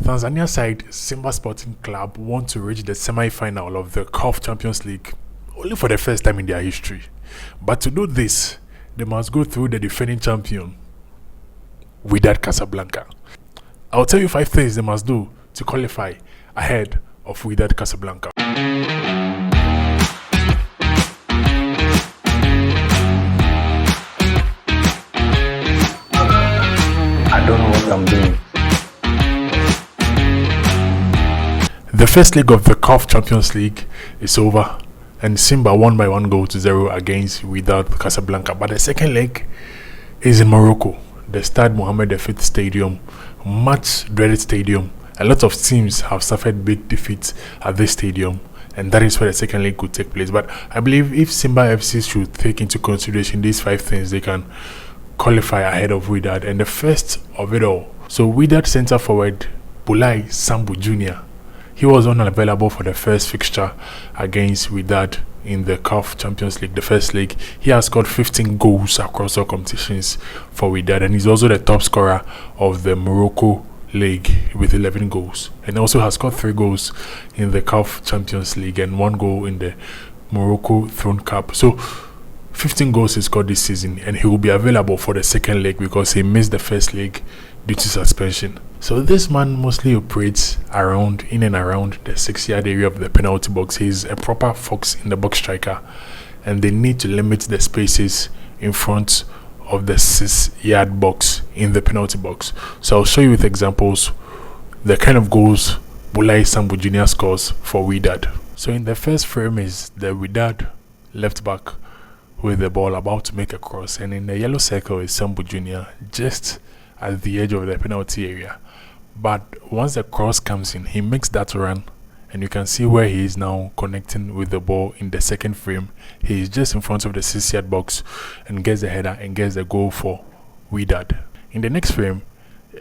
Tanzania side Simba Sporting Club want to reach the semi-final of the CAF Champions League only for the first time in their history. But to do this, they must go through the defending champion, Wydad Casablanca. I'll tell you 5 things they must do to qualify ahead of Wydad Casablanca. I don't know what I'm doing. The first leg of the CAF Champions League is over, and Simba won by 1-0 against Wydad Casablanca. But the second leg is in Morocco, the Stade Mohammed V Stadium, much dreaded stadium. A lot of teams have suffered big defeats at this stadium, and that is where the second leg could take place. But I believe if Simba FC should take into consideration these 5 things, they can qualify ahead of Wydad. And the first of it all, so Wydad centre forward Bulai Sambu Jr., he was unavailable for the first fixture against Wydad in the CAF Champions League, the first leg. He has scored 15 goals across all competitions for Wydad, and he's also the top scorer of the Morocco league with 11 goals, and also has scored 3 goals in the CAF Champions League and 1 goal in the Morocco Throne Cup. So 15 goals he scored this season, and he will be available for the second leg because he missed the first leg due to suspension. So this man mostly operates in and around the 6-yard area of the penalty box. He's a proper fox in the box striker, and they need to limit the spaces in front of the 6-yard box in the penalty box. So I'll show you with examples the kind of goals Bulai Sambu Jr. scores for Wydad. So in the first frame is the Wydad left back with the ball about to make a cross, and in the yellow circle is Sambu Jr. just at the edge of the penalty area. But once the cross comes in, he makes that run, and you can see where he is now connecting with the ball in the second frame. He is just in front of the 6-yard box and gets the header and gets the goal for Wydad. In the next frame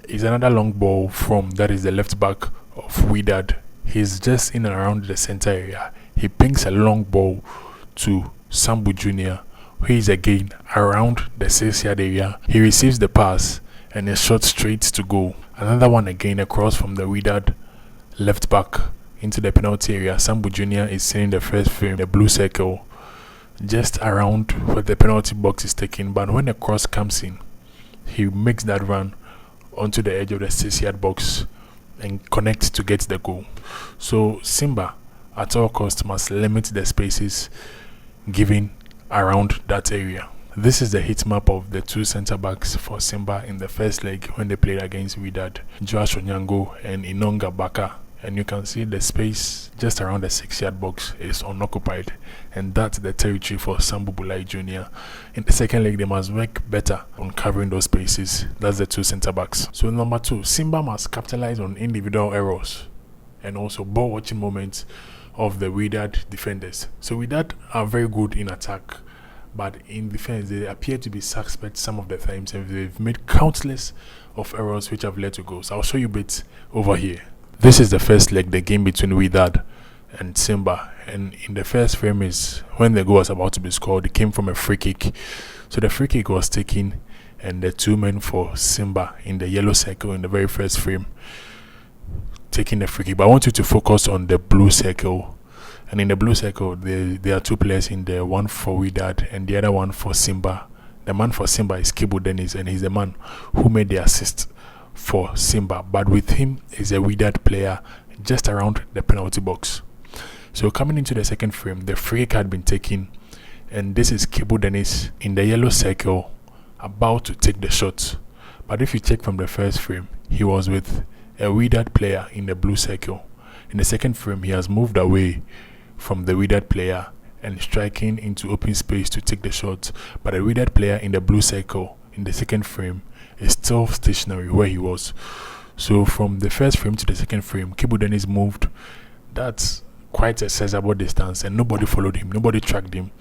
is another long ball from that is the left back of Wydad. He's just in and around the center area. He pings a long ball to Sambu Jr., who is again around the 6-yard area. He receives the pass and is shot straight to goal. Another one again across from the Wydad left back into the penalty area. Sambu Jr. is seen in the first frame, the blue circle, just around where the penalty box is taken. But when the cross comes in, he makes that run onto the edge of the 6-yard box and connects to get the goal. So Simba at all costs must limit the spaces given around that area. This is the heat map of the 2 centre backs for Simba in the first leg when they played against Wydad, Joash Onyango and Inonga Baka. And you can see the space just around the 6-yard box is unoccupied, and that's the territory for Sambu Bulai Jr. In the second leg, they must work better on covering those spaces. That's the 2 centre backs. So number 2, Simba must capitalize on individual errors and also ball watching moments of the Wydad defenders. So Wydad are very good in attack, but in defense they appear to be suspect some of the times, and they've made countless of errors which have led to goals. I'll show you bits over here. This is the first leg, the game between Wydad and Simba, and in the first frame is when the goal was about to be scored. It came from a free kick. So the free kick was taken, and the 2 men for Simba in the yellow circle in the very first frame taking the free kick. But I want you to focus on the blue circle. And in the blue circle, there are 2 players in there, one for Wydad and the other one for Simba. The man for Simba is Kibu Dennis, and he's the man who made the assist for Simba. But with him is a Wydad player just around the penalty box. So coming into the second frame, the free kick had been taken, and this is Kibu Dennis in the yellow circle about to take the shot. But if you check from the first frame, he was with a Wydad player in the blue circle. In the second frame, he has moved away from the Wydad player and striking into open space to take the shot. But the Wydad player in the blue circle in the second frame is still stationary where he was. So from the first frame to the second frame, Kibu Dennis moved. That's quite a sizable distance, and nobody followed him, nobody tracked him,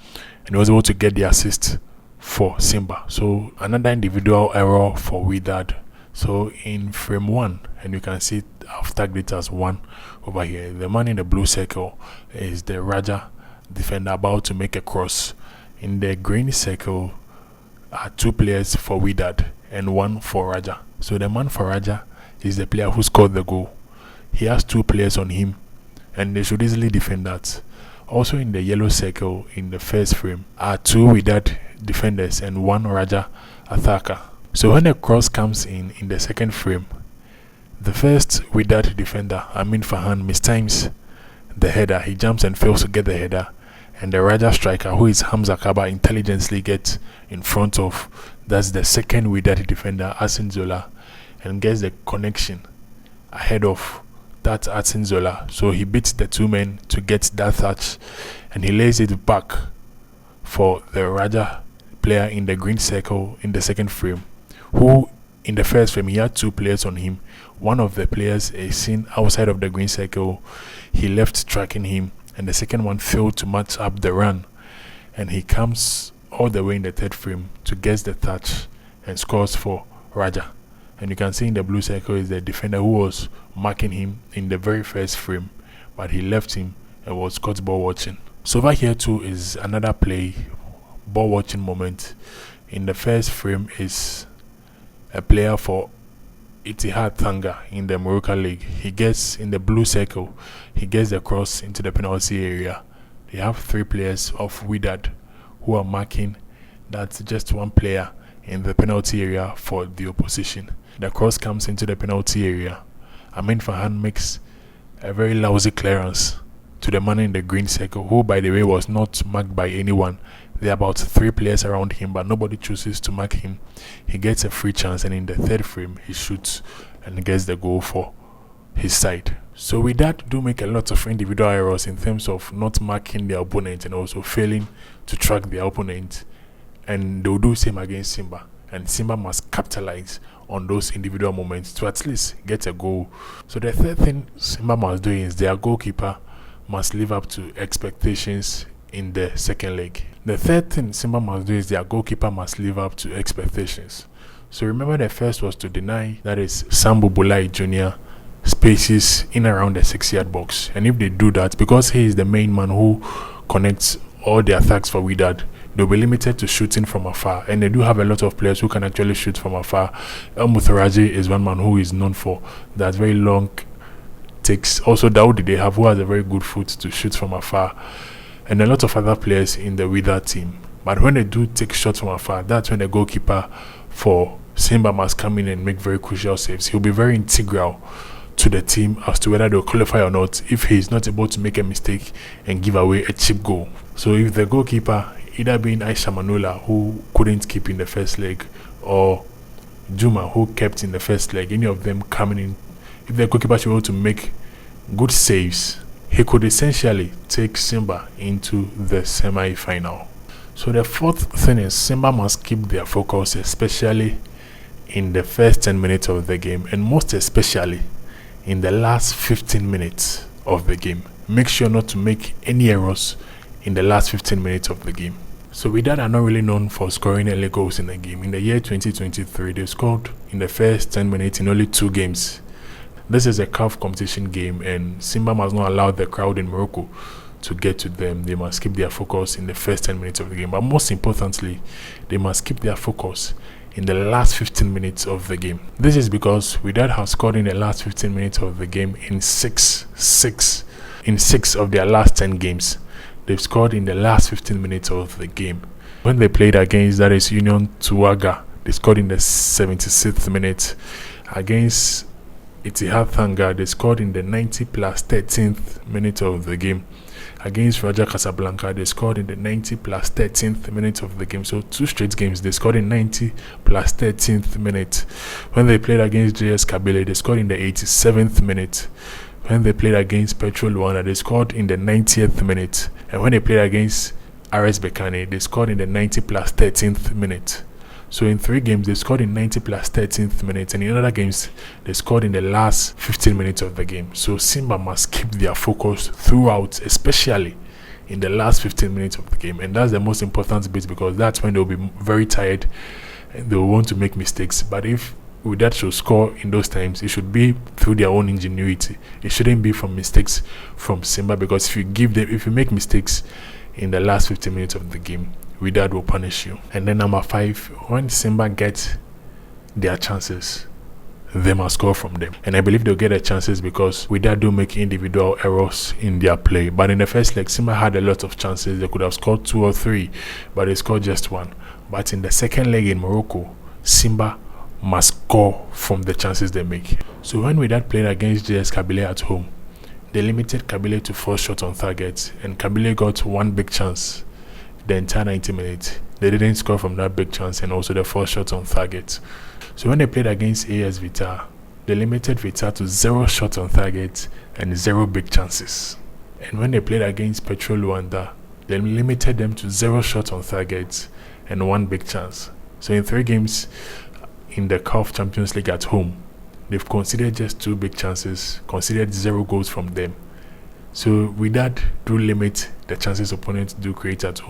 and he was able to get the assist for Simba. So another individual error for Wydad. So in frame 1, and you can see I've tagged it as 1 over here, the man in the blue circle is the Raja defender about to make a cross. In the green circle are 2 players for Wydad and 1 for Raja. So the man for Raja is the player who scored the goal, he has 2 players on him, and they should easily defend that. Also in the yellow circle in the first frame are 2 Wydad defenders and 1 Raja attacker. So when a cross comes in the second frame, the first Wydad defender, Amin Farhan, mistimes the header. He jumps and fails to get the header, and the Raja striker, who is Hamza Kaba, intelligently gets in front of, that's the second Wydad defender, Asin Zola, and gets the connection ahead of that Asin Zola. So he beats the 2 men to get that touch, and he lays it back for the Raja player in the green circle in the second frame, who in the first frame he had 2 players on him. One of the players is seen outside of the green circle. He left tracking him, and the second one failed to match up the run, and he comes all the way in the third frame to get the touch and scores for Raja. And you can see in the blue circle is the defender who was marking him in the very first frame, but he left him and was caught ball watching. So over here too is another play, ball watching moment. In the first frame is a player for Ittihad Tanga in the Moroccan League. He gets in the blue circle, he gets the cross into the penalty area. They have 3 players of Wydad who are marking. That's just 1 player in the penalty area for the opposition. The cross comes into the penalty area. Amin Farhan makes a very lousy clearance to the man in the green circle, who by the way was not marked by anyone. There are about 3 players around him, but nobody chooses to mark him. He gets a free chance, and in the third frame he shoots and gets the goal for his side. So with that, do make a lot of individual errors in terms of not marking their opponent and also failing to track their opponent, and they'll do same against Simba, and Simba must capitalize on those individual moments to at least get a goal. So the third thing Simba must do is their goalkeeper must live up to expectations in the second leg. The third thing Simba must do is their goalkeeper must live up to expectations. So remember, the first was to deny, that is Sambu Bulai Jr., spaces in around the 6-yard box. And if they do that, because he is the main man who connects all the attacks for Wydad, they'll be limited to shooting from afar, and they do have a lot of players who can actually shoot from afar. El Mutharaji is one man who is known for that very long takes. Also Daoudi they have, who has a very good foot to shoot from afar, and a lot of other players in the Wydad team. But when they do take shots from afar, that's when the goalkeeper for Simba must come in and make very crucial saves. He'll be very integral to the team as to whether they'll qualify or not if he is not able to make a mistake and give away a cheap goal. So if the goalkeeper, either being Aisha Manula, who couldn't keep in the first leg, or Juma, who kept in the first leg, any of them coming in, if the goalkeeper should be able to make good saves, he could essentially take Simba into the semi-final. So the fourth thing is Simba must keep their focus, especially in the first 10 minutes of the game, and most especially in the last 15 minutes of the game. Make sure not to make any errors in the last 15 minutes of the game. So Wydad are not really known for scoring early goals in the game. In the year 2023, they scored in the first 10 minutes in only 2 games. This is a CAF competition game, and Simba must not allow the crowd in Morocco to get to them. They must keep their focus in the first 10 minutes of the game. But most importantly, they must keep their focus in the last 15 minutes of the game. This is because Wydad have scored in the last 15 minutes of the game in 6 of their last 10 games. They've scored in the last 15 minutes of the game. When they played against, that is Union Tuaga, they scored in the 76th minute. Against Ittihad Tanga, they scored in the 90 plus 13th minute of the game. Against Raja Casablanca, they scored in the 90 plus 13th minute of the game. So 2 straight games, they scored in 90 plus 13th minute. When they played against JS Kabylie, they scored in the 87th minute. When they played against Petro Luanda, they scored in the 90th minute. And when they played against RS Berkane, they scored in the 90 plus 13th minute. So in 3 games, they scored in 90 plus 13th minute, and in other games, they scored in the last 15 minutes of the game. So Simba must keep their focus throughout, especially in the last 15 minutes of the game. And that's the most important bit, because that's when they'll be very tired and they'll want to make mistakes. But if Wydad should score in those times, it should be through their own ingenuity. It shouldn't be from mistakes from Simba, because if you make mistakes in the last 15 minutes of the game, Wydad will punish you. And then number 5, when Simba gets their chances, they must score from them. And I believe they'll get their chances because Wydad do make individual errors in their play. But in the first leg, Simba had a lot of chances. They could have scored 2 or 3, but they scored just 1. But in the second leg in Morocco, Simba must score from the chances they make. So when Wydad played against JS Kabylie at home, they limited Kabylie to 4 shots on target, and Kabylie got 1 big chance the entire 90 minutes. They didn't score from that big chance and also the 4 shots on target. So when they played against AS Vita, they limited Vita to 0 shots on target and 0 big chances. And when they played against Petro Luanda, they limited them to 0 shots on target and 1 big chance. So in 3 games in the CAF Champions League at home, they've conceded just 2 big chances, conceded 0 goals from them. So with that, do limit the chances opponents do create at home.